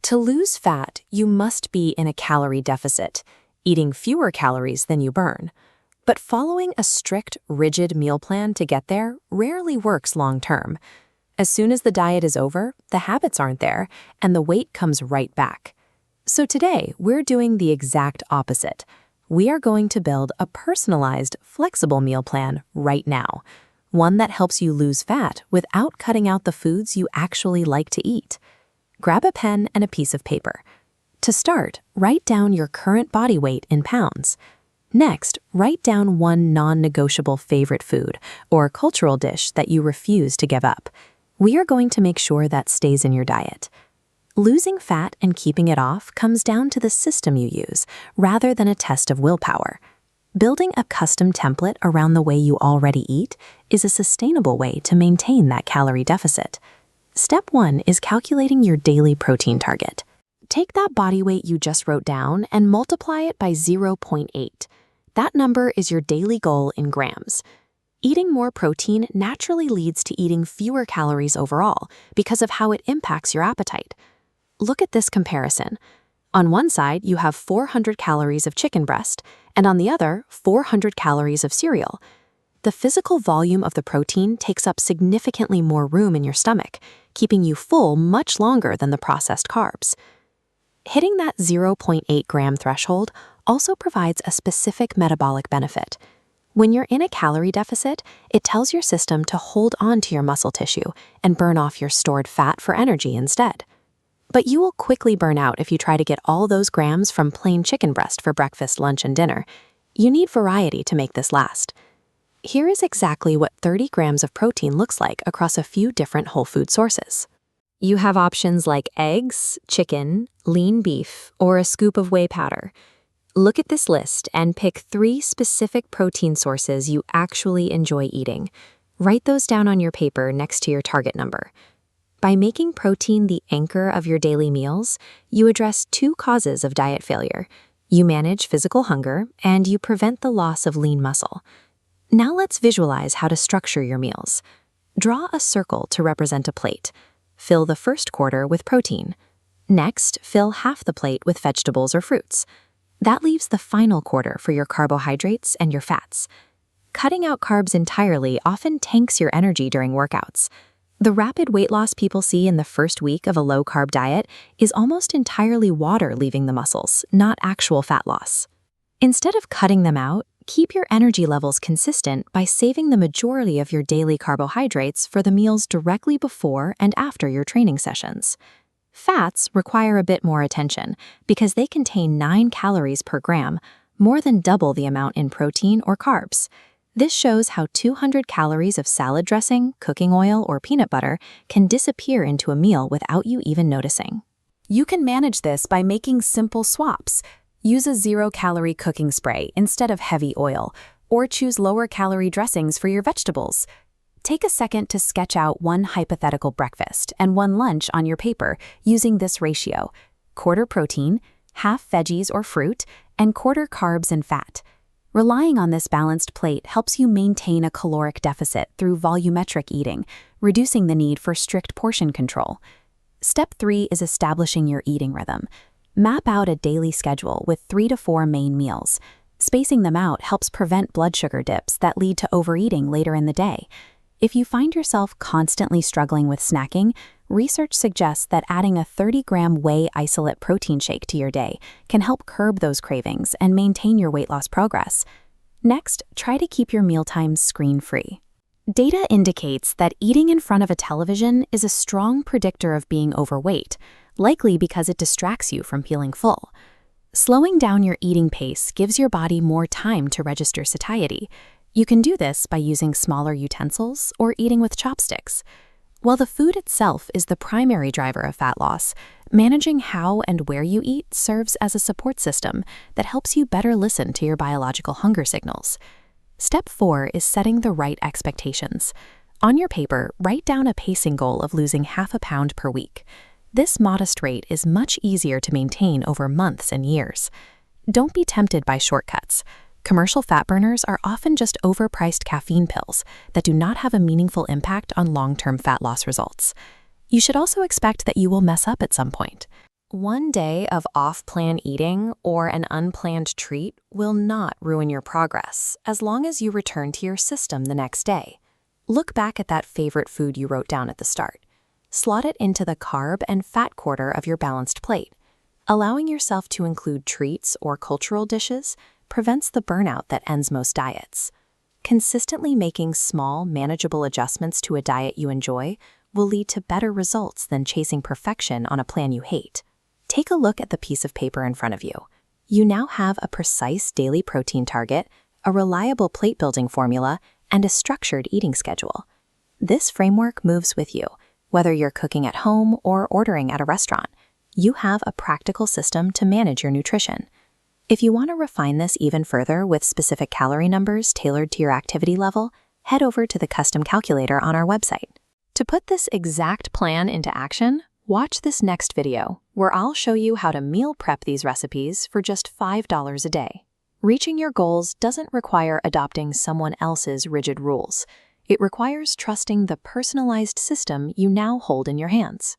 To lose fat, you must be in a calorie deficit, eating fewer calories than you burn. But following a strict, rigid meal plan to get there rarely works long-term. As soon as the diet is over, the habits aren't there, and the weight comes right back. So today, we're doing the exact opposite. We are going to build a personalized, flexible meal plan right now. One that helps you lose fat without cutting out the foods you actually like to eat. Grab a pen and a piece of paper. To start, write down your current body weight in pounds. Next, write down one non-negotiable favorite food or cultural dish that you refuse to give up. We are going to make sure that stays in your diet. Losing fat and keeping it off comes down to the system you use, rather than a test of willpower. Building a custom template around the way you already eat is a sustainable way to maintain that calorie deficit. Step 1 is calculating your daily protein target. Take that body weight you just wrote down and multiply it by 0.8. That number is your daily goal in grams. Eating more protein naturally leads to eating fewer calories overall because of how it impacts your appetite. Look at this comparison. On one side, you have 400 calories of chicken breast, and on the other, 400 calories of cereal. The physical volume of the protein takes up significantly more room in your stomach, keeping you full much longer than the processed carbs. Hitting that 0.8 gram threshold also provides a specific metabolic benefit. When you're in a calorie deficit, it tells your system to hold on to your muscle tissue and burn off your stored fat for energy instead. But you will quickly burn out if you try to get all those grams from plain chicken breast for breakfast, lunch, and dinner. You need variety to make this last. Here is exactly what 30 grams of protein looks like across a few different whole food sources. You have options like eggs, chicken, lean beef, or a scoop of whey powder. Look at this list and pick 3 specific protein sources you actually enjoy eating. Write those down on your paper next to your target number. By making protein the anchor of your daily meals, you address 2 causes of diet failure. You manage physical hunger, and you prevent the loss of lean muscle. Now let's visualize how to structure your meals. Draw a circle to represent a plate. Fill the first quarter with protein. Next, fill half the plate with vegetables or fruits. That leaves the final quarter for your carbohydrates and your fats. Cutting out carbs entirely often tanks your energy during workouts. The rapid weight loss people see in the first week of a low-carb diet is almost entirely water leaving the muscles, not actual fat loss. Instead of cutting them out, keep your energy levels consistent by saving the majority of your daily carbohydrates for the meals directly before and after your training sessions. Fats require a bit more attention because they contain 9 calories per gram, more than double the amount in protein or carbs. This shows how 200 calories of salad dressing, cooking oil, or peanut butter can disappear into a meal without you even noticing. You can manage this by making simple swaps. Use a 0-calorie cooking spray instead of heavy oil, or choose lower-calorie dressings for your vegetables. Take a second to sketch out one hypothetical breakfast and one lunch on your paper using this ratio: quarter protein, half veggies or fruit, and quarter carbs and fat. Relying on this balanced plate helps you maintain a caloric deficit through volumetric eating, reducing the need for strict portion control. Step 3 is establishing your eating rhythm. Map out a daily schedule with 3 to 4 main meals. Spacing them out helps prevent blood sugar dips that lead to overeating later in the day. If you find yourself constantly struggling with snacking, research suggests that adding a 30-gram whey isolate protein shake to your day can help curb those cravings and maintain your weight loss progress. Next, try to keep your mealtimes screen-free. Data indicates that eating in front of a television is a strong predictor of being overweight, likely because it distracts you from feeling full. Slowing down your eating pace gives your body more time to register satiety. You can do this by using smaller utensils or eating with chopsticks. While the food itself is the primary driver of fat loss, managing how and where you eat serves as a support system that helps you better listen to your biological hunger signals. Step 4 is setting the right expectations. On your paper, write down a pacing goal of losing half a pound per week. This modest rate is much easier to maintain over months and years. Don't be tempted by shortcuts. Commercial fat burners are often just overpriced caffeine pills that do not have a meaningful impact on long-term fat loss results. You should also expect that you will mess up at some point. One day of off-plan eating or an unplanned treat will not ruin your progress as long as you return to your system the next day. Look back at that favorite food you wrote down at the start. Slot it into the carb and fat quarter of your balanced plate. Allowing yourself to include treats or cultural dishes prevents the burnout that ends most diets. Consistently making small, manageable adjustments to a diet you enjoy will lead to better results than chasing perfection on a plan you hate. Take a look at the piece of paper in front of you. You now have a precise daily protein target, a reliable plate-building formula, and a structured eating schedule. This framework moves with you, whether you're cooking at home or ordering at a restaurant. You have a practical system to manage your nutrition. If you want to refine this even further with specific calorie numbers tailored to your activity level, head over to the custom calculator on our website. To put this exact plan into action, watch this next video, where I'll show you how to meal prep these recipes for just $5 a day. Reaching your goals doesn't require adopting someone else's rigid rules. It requires trusting the personalized system you now hold in your hands.